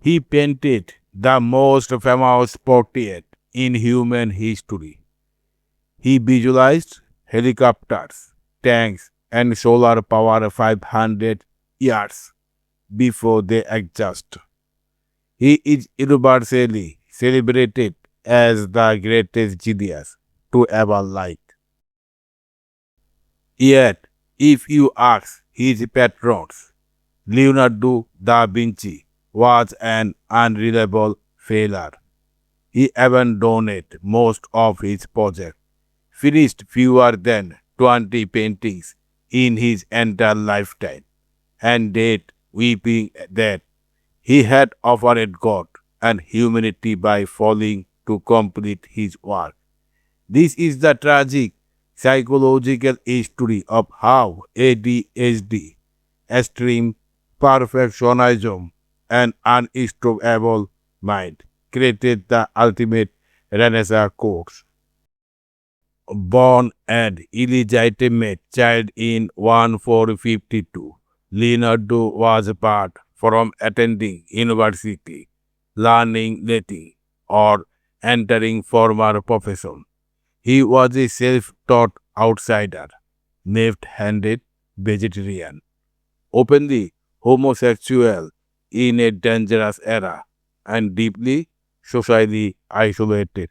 He painted the most famous portrait in human history. He visualized helicopters, tanks, and solar power 500 years before they exist. He is universally celebrated as the greatest genius to ever live. Yet, if you ask his patrons, Leonardo da Vinci was an unreliable failure. He abandoned most of his projects, finished fewer than 20 paintings in his entire lifetime, and died weeping that he had offered God and humanity by failing to complete his work. This is the tragic psychological history of how ADHD, extreme perfectionism, and unstoppable mind created the ultimate Renaissance course. Born an illegitimate child in 1452, Leonardo was barred from attending university, learning Latin, or entering formal profession. He was a self-taught outsider, left-handed vegetarian, openly homosexual in a dangerous era, and deeply socially isolated.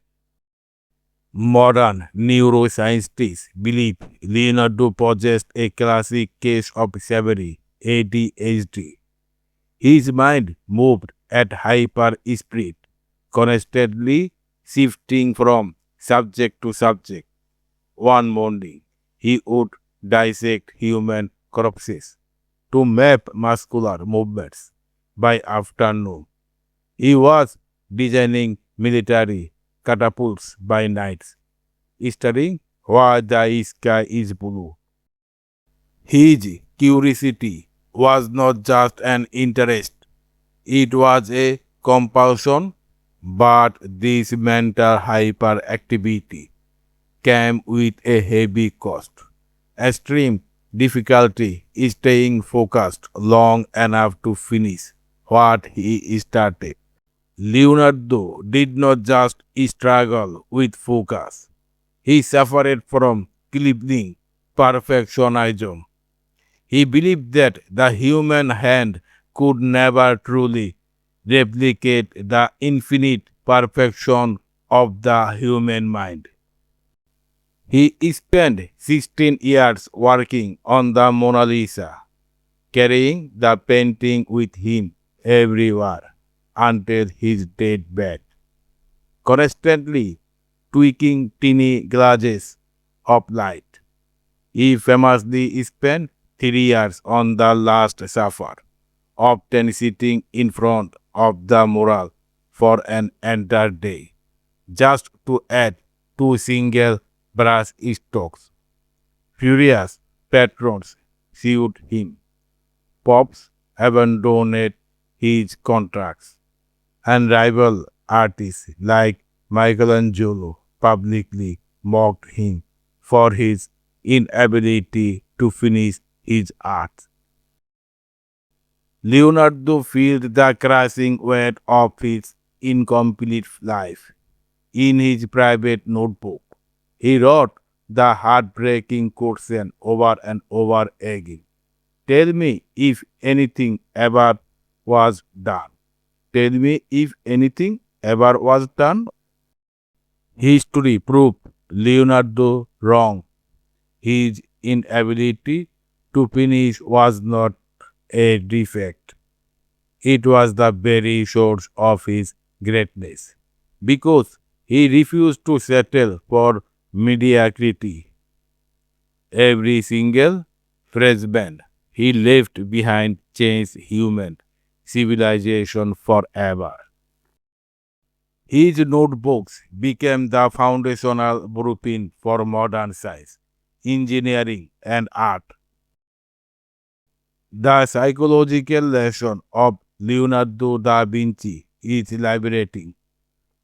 Modern neuroscientists believe Leonardo possessed a classic case of severe ADHD. His mind moved at hyper speed, constantly shifting from subject to subject. One morning, he would dissect human corpses to map muscular movements. By afternoon, he was designing military catapults by night, studying why the sky is blue. His curiosity was not just an interest, it was a compulsion, but this mental hyperactivity came with a heavy cost. Extreme difficulty is staying focused long enough to finish what he started. Leonardo did not just struggle with focus, he suffered from crippling perfectionism. He believed that the human hand could never truly replicate the infinite perfection of the human mind. He spent 16 years working on the Mona Lisa, carrying the painting with him everywhere until his deathbed, constantly tweaking tiny glasses of light. He famously spent 3 years on the Last Supper, often sitting in front of the mural for an entire day, just to add two single brush strokes. Furious patrons sued him. Pops abandoned his contracts, and rival artists like Michelangelo publicly mocked him for his inability to finish his art. Leonardo felt the crushing weight of his incomplete life. In his private notebook, he wrote the heartbreaking question over and over again. Tell me if anything ever was done. Tell me if anything ever was done. History proved Leonardo wrong. His inability to finish was not a defect. It was the very source of his greatness. Because he refused to settle for mediocrity. Every single freshman he left behind changed human civilization forever. His notebooks became the foundational blueprint for modern science, engineering, and art. The psychological lesson of Leonardo da Vinci is liberating.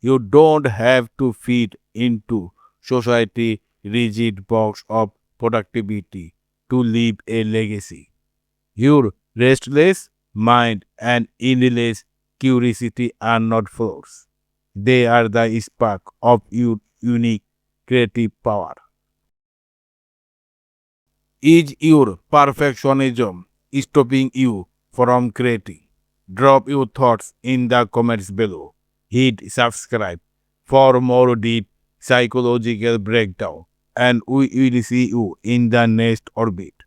You don't have to fit into society rigid box of productivity to leave a legacy. Your restless mind and endless curiosity are not flaws. They are the spark of your unique creative power. Is your perfectionism stopping you from creating? Drop your thoughts in the comments below. Hit subscribe for more deep psychological breakdown. And we will see you in the next orbit.